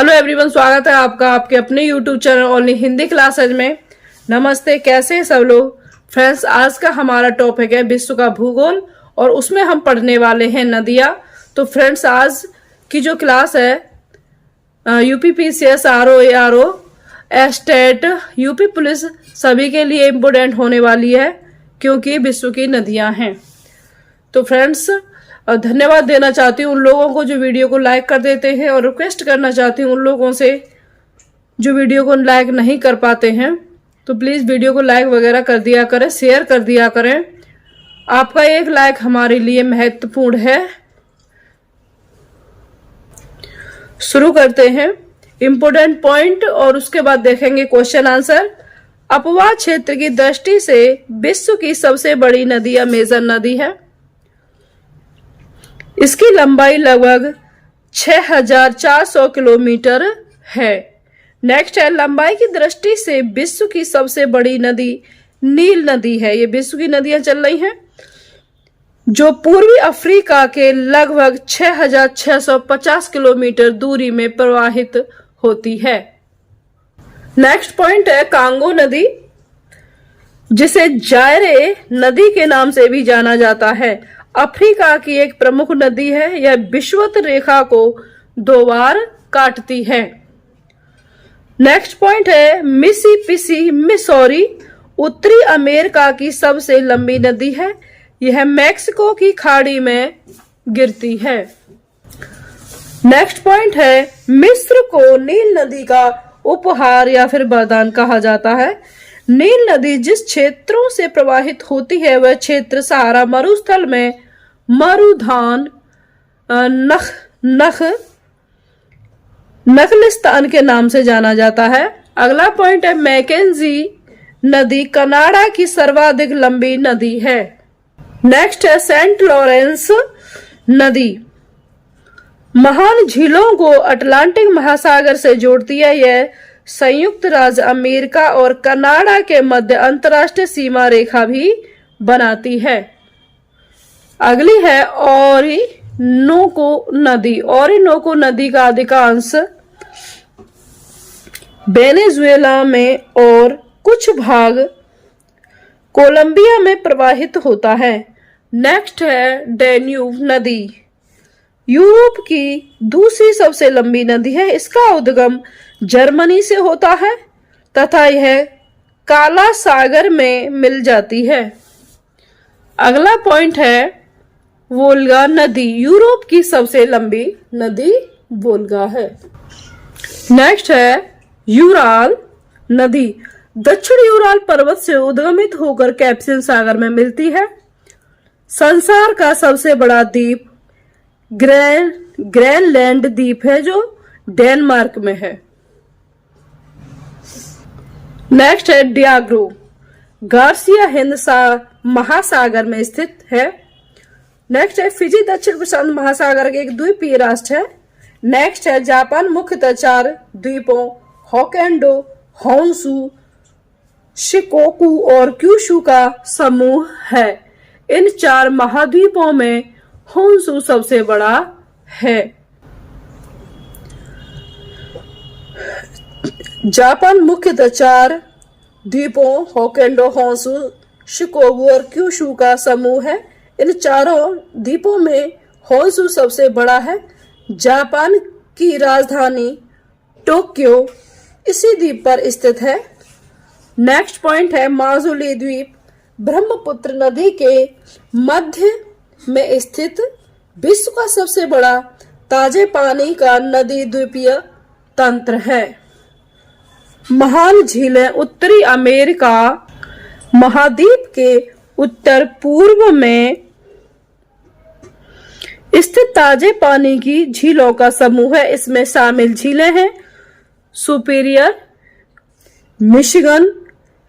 Hello everyone, स्वागत है आपका आपके अपने YouTube channel only Hindi classes में। नमस्ते, कैसे हैं सब लोग। फ्रेंड्स, आज का हमारा टॉपिक है विश्व का भूगोल और उसमें हम पढ़ने वाले हैं नदियाँ। तो फ्रेंड्स, आज की जो क्लास है UPPCS, RO, estate, UP police सभी के लिए इम्पोर्टेंट होने वाली है क्योंकि विश्व की नदियाँ हैं। तो फ्रेंड्स, धन्यवाद देना चाहती हूँ उन लोगों को जो वीडियो को लाइक कर देते हैं और रिक्वेस्ट करना चाहती हूँ उन लोगों से जो वीडियो को लाइक नहीं कर पाते हैं, तो प्लीज़ वीडियो को लाइक वगैरह कर दिया करें, शेयर कर दिया करें। आपका एक लाइक हमारे लिए महत्वपूर्ण है। शुरू करते हैं इम्पोर्टेंट पॉइंट और उसके बाद देखेंगे क्वेश्चन आंसर। अपवाह क्षेत्र की दृष्टि से विश्व की सबसे बड़ी नदी अमेजन नदी है। इसकी लंबाई लगभग 6400 किलोमीटर है। नेक्स्ट है, लंबाई की दृष्टि से विश्व की सबसे बड़ी नदी नील नदी है। ये विश्व की नदियां चल रही हैं जो पूर्वी अफ्रीका के लगभग 6650 किलोमीटर दूरी में प्रवाहित होती है। नेक्स्ट पॉइंट है कांगो नदी, जिसे जायरे नदी के नाम से भी जाना जाता है। अफ्रीका की एक प्रमुख नदी है। यह विषुवत रेखा को 2 बार काटती है। नेक्स्ट पॉइंट है मिसिसिपी मिसौरी, उत्तरी अमेरिका की सबसे लंबी नदी है। यह मैक्सिको की खाड़ी में गिरती है। नेक्स्ट पॉइंट है मिस्र को नील नदी का उपहार या फिर वरदान कहा जाता है। नील नदी जिस क्षेत्रों से प्रवाहित होती है वह क्षेत्र सहारा मरुस्थल में मरुधान नखलिस्तान के नाम से जाना जाता है। अगला पॉइंट है मैकेंजी नदी कनाडा की सर्वाधिक लंबी नदी है। नेक्स्ट है सेंट लॉरेंस नदी महान झीलों को अटलांटिक महासागर से जोड़ती है। यह संयुक्त राज्य अमेरिका और कनाडा के मध्य अंतर्राष्ट्रीय सीमा रेखा भी बनाती है। अगली है ओरिनोको नदी। ओरिनोको नदी का अधिकांश वेनेजुएला में और कुछ भाग कोलंबिया में प्रवाहित होता है। नेक्स्ट है डेन्यूब नदी, यूरोप की दूसरी सबसे लंबी नदी है। इसका उद्गम जर्मनी से होता है तथा यह काला सागर में मिल जाती है। अगला पॉइंट है वोल्गा नदी, यूरोप की सबसे लंबी नदी वोल्गा है। नेक्स्ट है यूराल नदी, दक्षिण यूराल पर्वत से उद्गमित होकर कैस्पियन सागर में मिलती है। संसार का सबसे बड़ा द्वीप ग्रीनलैंड द्वीप है जो डेनमार्क में है। नेक्स्ट है डियाग्रो, गार्सिया हिंद महासागर में स्थित है। नेक्स्ट है फिजी, दक्षिण प्रशांत महासागर के एक द्वीपीय राष्ट्र है। नेक्स्ट है जापान, मुख्यतः 4 द्वीपों होक्काइडो, होन्शु, शिकोकू और क्यूशू का समूह है। इन 4 महाद्वीपों में होन्शु सबसे बड़ा है। जापान मुख्यतः 4 द्वीपों होक्काइडो, होन्शु, शिकोकू और क्यूशू का समूह है। इन चारों द्वीपों में होन्शु सबसे बड़ा है। जापान की राजधानी टोक्यो इसी द्वीप पर स्थित है। नेक्स्ट पॉइंट है माजुली द्वीप, ब्रह्मपुत्र नदी के मध्य में स्थित विश्व का सबसे बड़ा ताजे पानी का नदी द्वीपीय तंत्र है। महान झीलें, उत्तरी अमेरिका महाद्वीप के उत्तर पूर्व में स्थित ताजे पानी की झीलों का समूह है। इसमें शामिल झीलें हैं सुपीरियर, मिशिगन,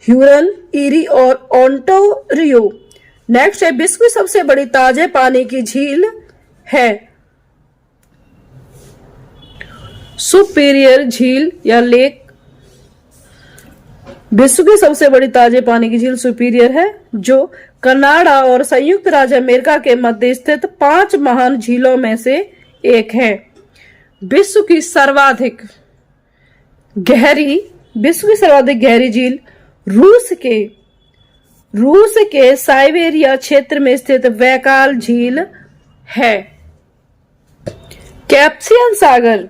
ह्यूरन, ईरी और ओंटारियो। नेक्स्ट है विश्व की सबसे बड़ी ताजे पानी की झील है सुपीरियर झील या लेक। विश्व की सबसे बड़ी ताजे पानी की झील सुपीरियर है जो कनाडा और संयुक्त राज्य अमेरिका के मध्य स्थित 5 महान झीलों में से एक है। विश्व की सर्वाधिक विश्व की सर्वाधिक गहरी झील रूस के साइबेरिया क्षेत्र में स्थित बैकाल झील है। कैस्पियन सागर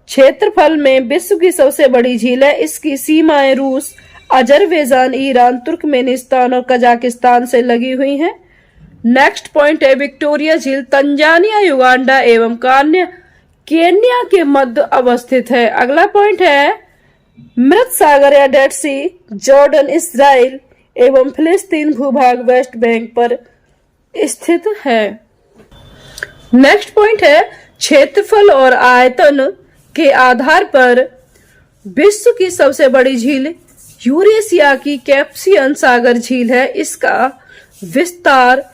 क्षेत्रफल में विश्व की सबसे बड़ी झील है। इसकी सीमाएं रूस, अजरबैजान, ईरान, तुर्कमेनिस्तान और कजाकिस्तान से लगी हुई हैं। नेक्स्ट पॉइंट है विक्टोरिया झील तंजानिया, युगांडा एवं केन्या के मध्य अवस्थित है। अगला पॉइंट है मृत सागर या डेड सी जॉर्डन, इस्राइल एवं फिलिस्तीन भूभाग वेस्ट बैंक पर स्थित है। नेक्स्ट पॉइंट है क्षेत्रफल और आयतन के आधार पर विश्व की सबसे बड़ी झील यूरेशिया की कैस्पियन सागर झील है। इसका विस्तार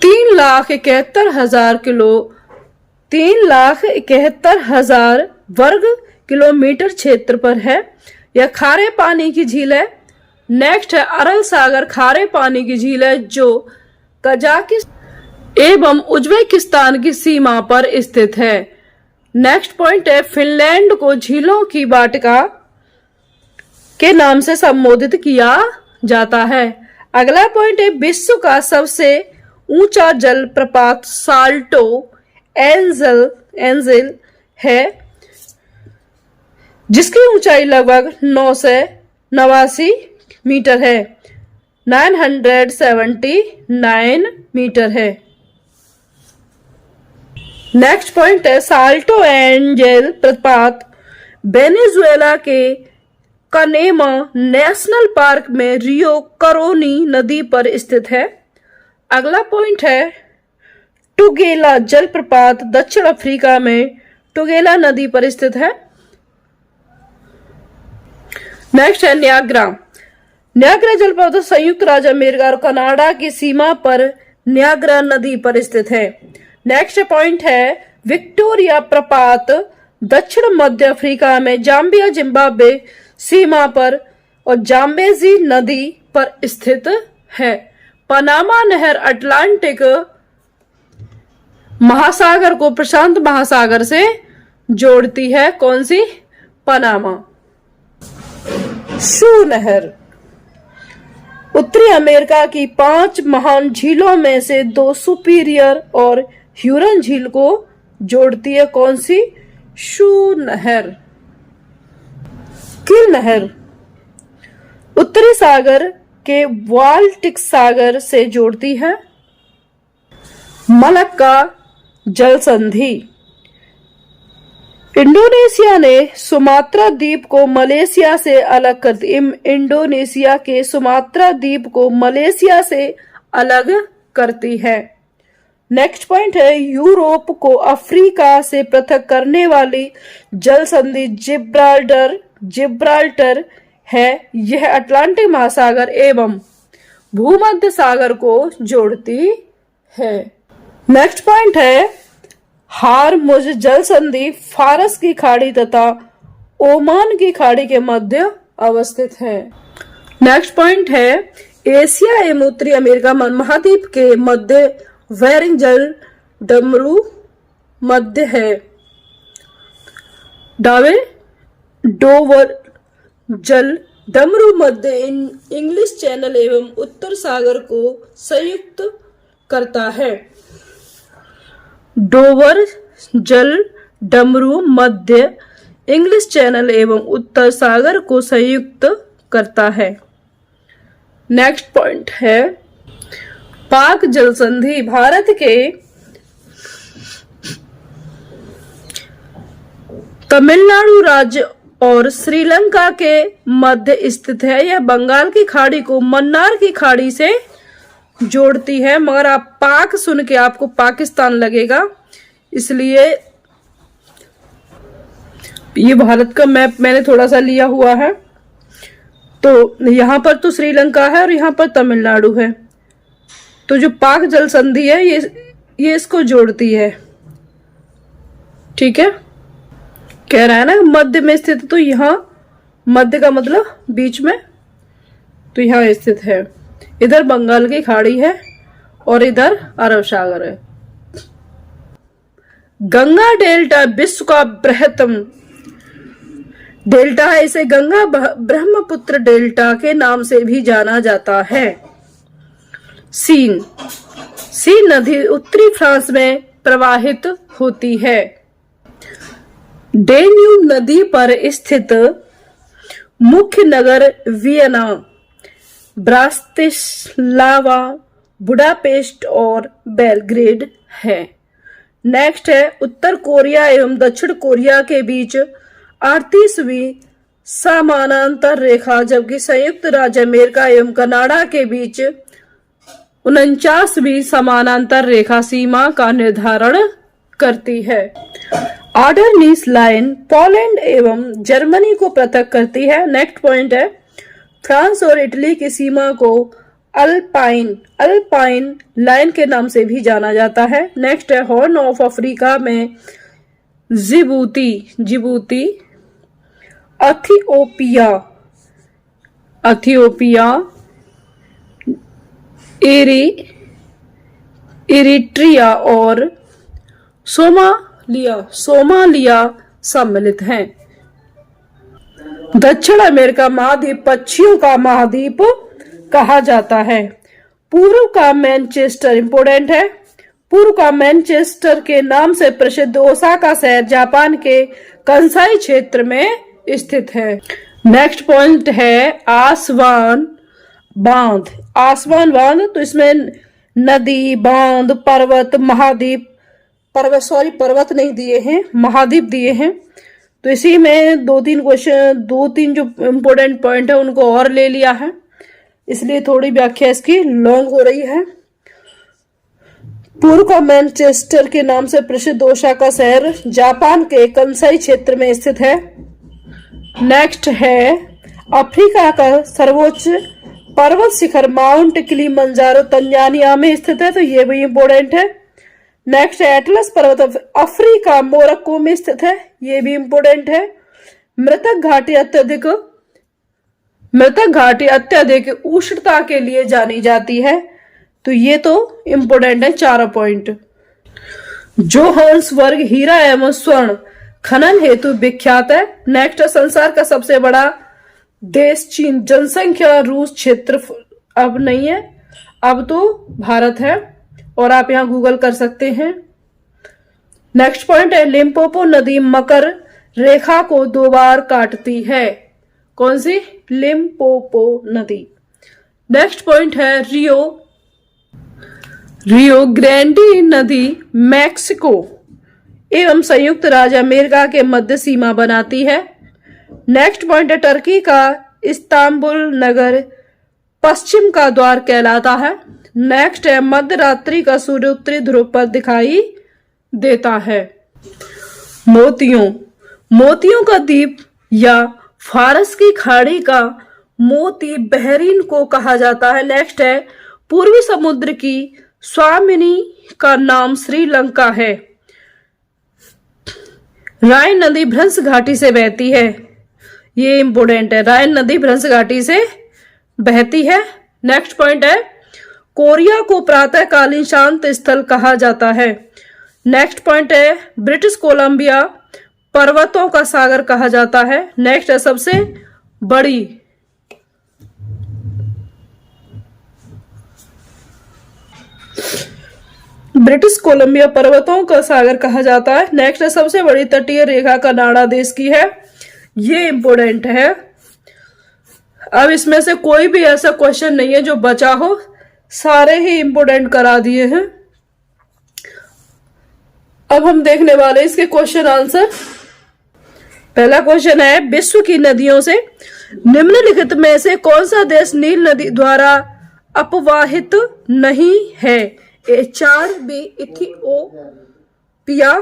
3,71,000 वर्ग किलोमीटर क्षेत्र पर है। यह खारे पानी की झील है। नेक्स्ट है अरल सागर, खारे पानी की झील है जो कजाकिस्तान एवं उज्बेकिस्तान की सीमा पर स्थित है। नेक्स्ट पॉइंट है फिनलैंड को झीलों की वाटिका के नाम से संबोधित किया जाता है। अगला पॉइंट है विश्व का सबसे ऊंचा जल प्रपात साल्टो एंजिल है, जिसकी ऊंचाई लगभग 989 मीटर है, 979 मीटर है। नेक्स्ट पॉइंट है साल्टो एंजिल प्रपात वेनेजुएला के कनेमा नेशनल पार्क में रियो करोनी नदी पर स्थित है। अगला पॉइंट है टुगेला जलप्रपात दक्षिण अफ्रीका में टुगेला नदी पर स्थित है। नेक्स्ट है न्याग्रा जलप्रपात संयुक्त राज्य अमेरिका और कनाडा की सीमा पर न्याग्रा नदी पर स्थित है। नेक्स्ट पॉइंट है विक्टोरिया प्रपात दक्षिण मध्य अफ्रीका में जाम्बिया जिम्बाब्वे सीमा पर और जाम्बेजी नदी पर स्थित है। पनामा नहर अटलांटिक महासागर को प्रशांत महासागर से जोड़ती है। कौन सी? पनामा। शू नहर उत्तरी अमेरिका की 5 महान झीलों में से 2 सुपीरियर और ह्यूरन झील को जोड़ती है। कौन सी? शू नहर। किल नहर उत्तरी सागर के बाल्टिक सागर से जोड़ती है। मलक्का जल संधि इंडोनेशिया ने सुमात्रा द्वीप को मलेशिया से अलग कर दिया। इंडोनेशिया के सुमात्रा द्वीप को मलेशिया से अलग करती है। नेक्स्ट पॉइंट है यूरोप को अफ्रीका से पृथक करने वाली जल संधि जिब्राल्टर है। यह अटलांटिक महासागर एवं भूमध्य सागर को जोड़ती है। नेक्स्ट पॉइंट है हारमुज जल संधि फारस की खाड़ी तथा ओमान की खाड़ी के मध्य अवस्थित है। नेक्स्ट पॉइंट है एशिया एवं उत्तरी अमेरिका महाद्वीप के मध्य वेरिंग जल डमरू मध्य है। डोवर जल डमरू मध्य इंग्लिश चैनल एवं उत्तर सागर को संयुक्त करता है। डोवर जल डमरू मध्य इंग्लिश चैनल एवं उत्तर सागर को संयुक्त करता है। नेक्स्ट पॉइंट है पाक जल संधि भारत के तमिलनाडु राज्य और श्रीलंका के मध्य स्थित है। यह बंगाल की खाड़ी को मन्नार की खाड़ी से जोड़ती है, मगर आप पाक सुन के आपको पाकिस्तान लगेगा, इसलिए ये भारत का मैप मैंने थोड़ा सा लिया हुआ है। तो यहाँ पर तो श्रीलंका है और यहाँ पर तमिलनाडु है। तो जो पाक जल संधि है ये इसको जोड़ती है। ठीक है, कह रहा है ना मध्य में स्थित, तो यहाँ मध्य का मतलब बीच में, तो यहाँ स्थित है। इधर बंगाल की खाड़ी है और इधर अरब सागर है। गंगा डेल्टा विश्व का बृहत्तम डेल्टा है, इसे गंगा ब्रह्मपुत्र डेल्टा के नाम से भी जाना जाता है। सीन नदी उत्तरी फ्रांस में प्रवाहित होती है। डेन्यूब नदी पर स्थित मुख्य नगर वियना, ब्रातिस्लावा, बुडापेस्ट और बेलग्रेड है। नेक्स्ट है उत्तर कोरिया एवं दक्षिण कोरिया के बीच 38वीं समानांतर रेखा, जबकि संयुक्त राज्य अमेरिका एवं कनाडा के बीच 49वीं समानांतर रेखा सीमा का निर्धारण करती है। आर्डरनीस लाइन पोलैंड एवं जर्मनी को पृथक करती है। नेक्स्ट पॉइंट है फ्रांस और इटली की सीमा को अल्पाइन लाइन के नाम से भी जाना जाता है। नेक्स्ट है हॉर्न ऑफ अफ्रीका में जिबूती, इथियोपिया, इरिट्रिया और सोमालिया सम्मिलित हैं। दक्षिण अमेरिका महाद्वीप पक्षियों का महाद्वीप कहा जाता है। पूर्व का मैनचेस्टर इंपोर्टेंट है। पूर्व का मैनचेस्टर के नाम से प्रसिद्ध ओसाका शहर जापान के कंसाई क्षेत्र में स्थित है। नेक्स्ट पॉइंट है आसवान बांध। तो इसमें नदी, बांध, पर्वत, महाद्वीप, पर्वत नहीं दिए हैं, महाद्वीप दिए हैं। तो इसी में दो तीन जो इम्पोर्टेंट पॉइंट है उनको और ले लिया है, इसलिए थोड़ी व्याख्या इसकी लॉन्ग हो रही है। पूर्व का मैनचेस्टर के नाम से प्रसिद्ध ओसाका शहर जापान के कंसाई क्षेत्र में स्थित है। नेक्स्ट है अफ्रीका का सर्वोच्च पर्वत शिखर माउंट किलिमंजारो तंजानिया में स्थित है, तो ये भी इम्पोर्टेंट है। नेक्स्ट है एटलस पर्वत अफ्रीका मोरक्को में स्थित है, ये भी इम्पोर्टेंट है। मृतक घाटी अत्यधिक उष्णता के लिए जानी जाती है, तो ये तो इम्पोर्टेंट है चारों पॉइंट। जोहान्सबर्ग हीरा एवं स्वर्ण खनन हेतु विख्यात है। नेक्स्ट संसार का सबसे बड़ा देश चीन, जनसंख्या रूस क्षेत्र अब नहीं है, अब तो भारत है, और आप यहां गूगल कर सकते हैं। नेक्स्ट पॉइंट है लिम्पोपो नदी मकर रेखा को 2 बार काटती है। कौन सी? लिम्पोपो नदी। नेक्स्ट पॉइंट है रियो ग्रैंडी नदी मैक्सिको एवं संयुक्त राज्य अमेरिका के मध्य सीमा बनाती है। नेक्स्ट पॉइंट है टर्की का इस्तांबुल नगर पश्चिम का द्वार कहलाता है। नेक्स्ट है मध्य रात्रि का सूर्य उत्तरी ध्रुव पर दिखाई देता है। मोतियों का द्वीप या फारस की खाड़ी का मोती बहरीन को कहा जाता है। नेक्स्ट है पूर्वी समुद्र की स्वामिनी का नाम श्रीलंका है। राइन नदी भ्रंश घाटी से बहती है, ये इंपोर्टेंट है, राइन नदी भ्रंश घाटी से बहती है। नेक्स्ट पॉइंट है कोरिया को प्रातःकालीन शांत स्थल कहा जाता है। नेक्स्ट पॉइंट है ब्रिटिश कोलंबिया पर्वतों का सागर कहा जाता है। नेक्स्ट है सबसे बड़ी ब्रिटिश कोलंबिया पर्वतों का सागर कहा जाता है। नेक्स्ट है सबसे बड़ी तटीय रेखा कनाडा देश की है, ये इंपोर्टेंट है। अब इसमें से कोई भी ऐसा क्वेश्चन नहीं है जो बचा हो, सारे ही इंपोर्टेंट करा दिए हैं। अब हम देखने वाले इसके क्वेश्चन आंसर। पहला क्वेश्चन है विश्व की नदियों से निम्नलिखित में से कौन सा देश नील नदी द्वारा अपवाहित नहीं है? A Chad, B Ethiopia,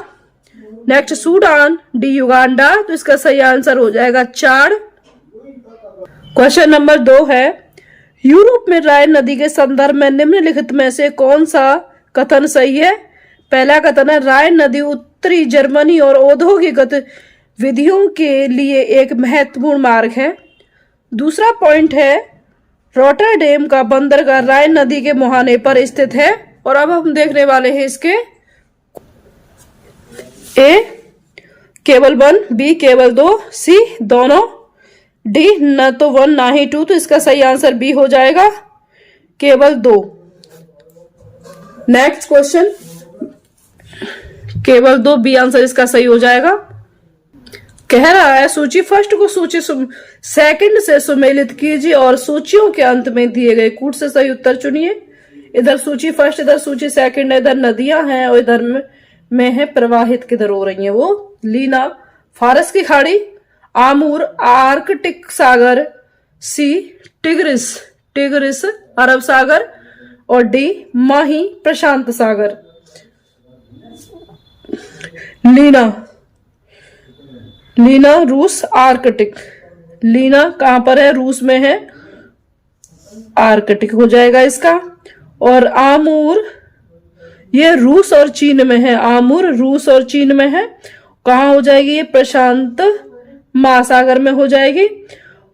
next Sudan, D Uganda. तो इसका सही आंसर हो जाएगा चाड। क्वेश्चन नंबर 2 है यूरोप में राइन नदी के संदर्भ में निम्नलिखित में से कौन सा कथन सही है? पहला कथन है राइन नदी उत्तरी जर्मनी और औद्योगिक गतिविधियों के लिए एक महत्वपूर्ण मार्ग है। दूसरा पॉइंट है रॉटरडेम का बंदरगाह राइन नदी के मुहाने पर स्थित है। और अब हम देखने वाले हैं इसके ए केवल 1, बी केवल 2, सी दोनों, डी न तो 1 ना ही 2। तो इसका सही आंसर बी हो जाएगा, केवल 2। नेक्स्ट क्वेश्चन, केवल 2 बी आंसर इसका सही हो जाएगा। कह रहा है सूची फर्स्ट को सूची सेकंड से सुमेलित कीजिए और सूचियों के अंत में दिए गए कूट से सही उत्तर चुनिए। इधर सूची फर्स्ट, इधर सूची सेकंड है, इधर नदियां हैं और इधर में है प्रवाहित किधर हो रही हैं वो। लीना फारस की खाड़ी, आमूर आर्कटिक सागर, सी टिग्रिस अरब सागर और डी माही प्रशांत सागर। लीना रूस आर्कटिक, लीना कहां पर है, रूस में है, आर्कटिक हो जाएगा इसका। और आमूर ये रूस और चीन में है, आमूर रूस और चीन में है, कहां हो जाएगी ये, प्रशांत महासागर में हो जाएगी।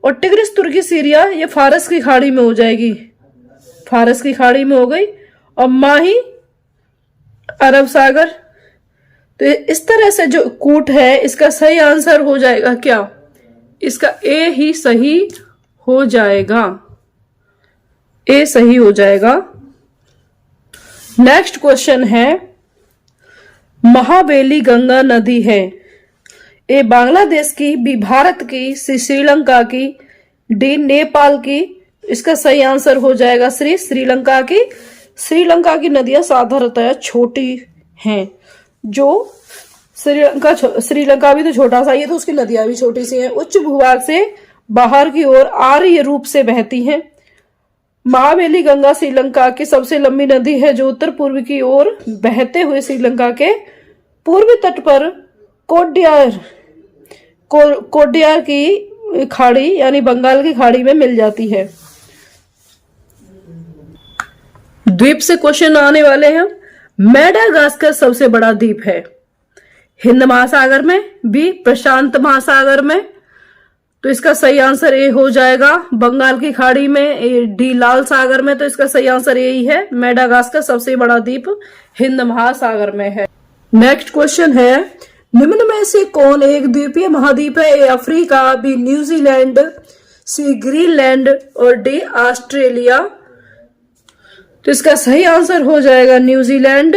और टिग्रिस तुर्की सीरिया ये फारस की खाड़ी में हो जाएगी, फारस की खाड़ी में हो गई। और माही अरब सागर। तो इस तरह से जो कूट है इसका सही आंसर हो जाएगा क्या, इसका ए ही सही हो जाएगा, ए सही हो जाएगा। नेक्स्ट क्वेश्चन है, महावेली गंगा नदी है, ए बांग्लादेश की, बी भारत की, सी श्रीलंका की, डी नेपाल की। इसका सही आंसर हो जाएगा श्रीलंका की। श्रीलंका की नदियां साधारणतः छोटी हैं, जो श्रीलंका भी तो छोटा सा ही है, तो उसकी नदियां भी छोटी सी हैं। उच्च भूभाग से बाहर की ओर आर्य रूप से बहती हैं। महावेली गंगा श्रीलंका की सबसे लंबी नदी है, जो उत्तर पूर्व की ओर बहते हुए श्रीलंका के पूर्वी तट पर कोडियार की खाड़ी यानी बंगाल की खाड़ी में मिल जाती है। द्वीप से क्वेश्चन आने वाले हैं। मेडागास्कर सबसे बड़ा द्वीप है, हिंद महासागर में, बी प्रशांत महासागर में। तो इसका सही आंसर ए हो जाएगा, बंगाल की खाड़ी में, डी लाल सागर में। तो इसका सही आंसर ए ही है, मेडागास्कर सबसे बड़ा द्वीप हिंद महासागर में है। नेक्स्ट क्वेश्चन है, निम्न में से कौन एक द्वीपीय महाद्वीप है, A Africa, B New Zealand, C Greenland और डी ऑस्ट्रेलिया। तो इसका सही आंसर हो जाएगा न्यूजीलैंड,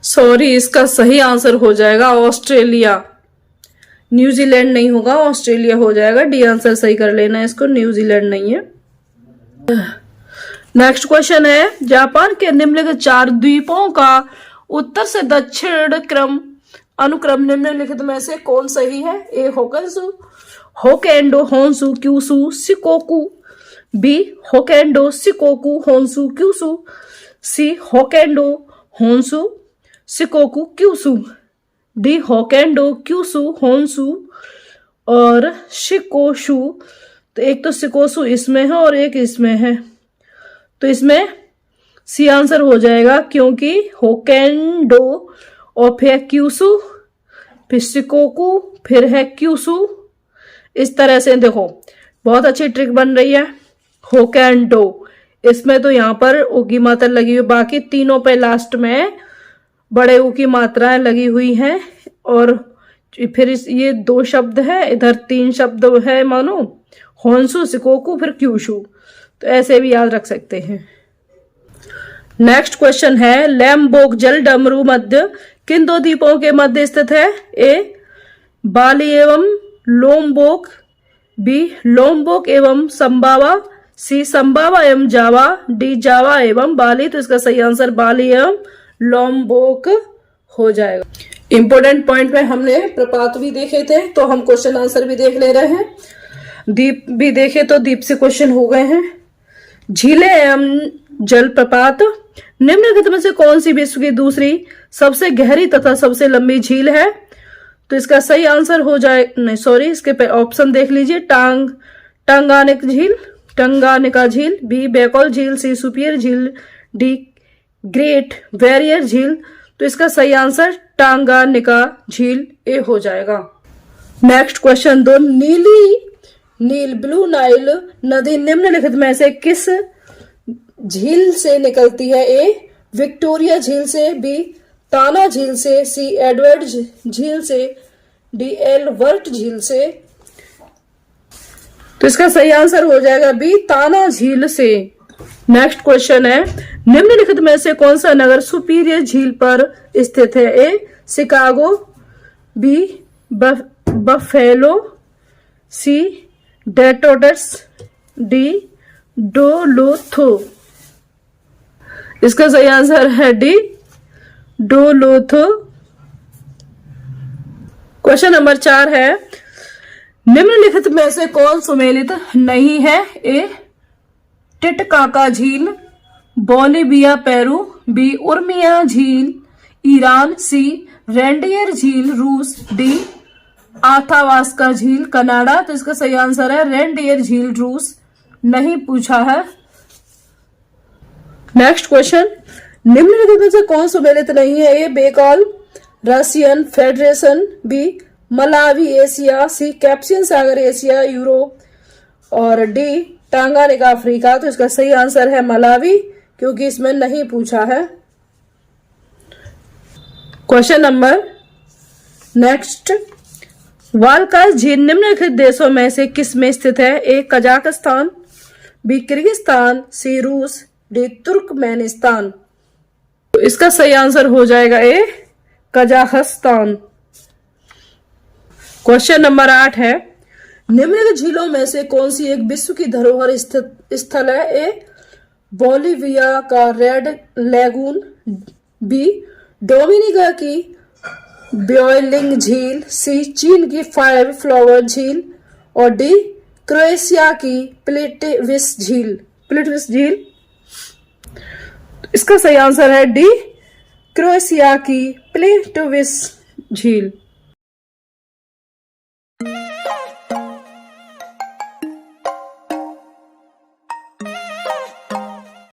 सॉरी इसका सही आंसर हो जाएगा ऑस्ट्रेलिया। न्यूजीलैंड नहीं होगा, ऑस्ट्रेलिया हो जाएगा। डी आंसर सही कर लेना इसको, न्यूजीलैंड नहीं है। नेक्स्ट क्वेश्चन है, जापान के निम्नलिखित 4 द्वीपों का उत्तर से दक्षिण अनुक्रम निम्नलिखित में से कौन सही है, ए होकेंडो Honshu क्यूसू Shikoku, B होकेंडो Shikoku Honshu क्यूसू, सी होकेंडो होन्सू सिकोकू क्यूसू, डी होकेंडो क्यूसू होन्सू और शिकोशू। तो एक तो सिकोसू इसमें है और एक इसमें है, तो इसमें सी आंसर हो जाएगा, क्योंकि होकेंडो और फिर क्यूसू, फिर सिकोकू, फिर है क्यूसू। इस तरह से देखो बहुत अच्छी ट्रिक बन रही है। होकेंडो इसमें तो यहाँ पर ऊ की मात्रा लगी हुई, बाकी तीनों पे लास्ट में बड़े ऊ की मात्राएं लगी हुई हैं। और फिर ये 2 शब्द है, इधर 3 शब्द है मानो, होन्सू सिकोकू फिर क्यूशू। तो ऐसे भी याद रख सकते हैं। नेक्स्ट क्वेश्चन है, लैम्बोक जल डमरू मध्य किन 2 द्वीपों के मध्य स्थित है, ए बाली एवं लोम्बोक, बी लोम्बोक एवं संबावा, सी संबावा एवं जावा, डी जावा एवं बाली। तो इसका सही आंसर बाली एवं लोम्बोक हो जाएगा। इंपोर्टेंट पॉइंट में हमने प्रपात भी देखे थे, तो हम क्वेश्चन आंसर भी देख ले रहे हैं। द्वीप भी देखे तो द्वीप से क्वेश्चन हो गए हैं। झीलें एवं जलप्रपात निम्नलिखित में से कौन सी विश्व की दूसरी सबसे गहरी तथा सबसे लंबी झील है। तो इसका सही आंसर हो जाए, नहीं सॉरी, इसके ऑप्शन देख लीजिए। टंगानिका झील, बी बेकौल झील, सी सुपियर झील, डी ग्रेट बैरियर झील। तो इसका सही आंसर टांगानिका झील ए हो जाएगा। नेक्स्ट क्वेश्चन 2, नील ब्लू नाइल नदी निम्नलिखित में से किस झील से निकलती है, ए विक्टोरिया झील से, बी ताना झील से, सी एडवर्ड झील से, डी एल्बर्ट झील से। तो इसका सही आंसर हो जाएगा बी, ताना झील से। नेक्स्ट क्वेश्चन है, निम्नलिखित में से कौन सा नगर सुपीरियर झील पर स्थित है? ए शिकागो, बी बफेलो, सी डेट्रोइट, डी डोलोथो। इसका सही आंसर है डी डोलोथो। क्वेश्चन नंबर 4 है, निम्नलिखित में से कौन सुमेलित नहीं है? ए टिटकाका झील, बोलिविया पेरू, बी उर्मिया झील ईरान, सी रेंडियर झील रूस, डी आथावास्का झील कनाडा। तो इसका सही आंसर है रेंडियर झील रूस, नहीं पूछा है। नेक्स्ट क्वेश्चन, निम्नलिखित में से कौन सुमेलित नहीं है? A Baikal Russian Federation, B Malawi Asia, C Caspian सागर एशिया यूरोप और डी टांगानिका अफ्रीका। तो इसका सही आंसर है मलावी, क्योंकि इसमें नहीं पूछा है। क्वेश्चन नंबर नेक्स्ट, वालकास झील निम्नलिखित देशों में से किस में स्थित है? ए कजाकिस्तान, बी किर्गिस्तान, सी रूस, डी तुर्कमेनिस्तान। तो इसका सही आंसर हो जाएगा ए कजाकिस्तान। क्वेश्चन नंबर 8 है, निम्नलिखित झीलों में से कौन सी एक विश्व की धरोहर स्थल है? ए बोलिविया का रेड लेगून, बी डोमिनिका की ब्योइलिंग झील, सी चीन की फायर फ्लावर झील और डी क्रोएशिया की प्लेटविस झील। इसका सही आंसर है डी क्रोएशिया की प्लेटविस झील।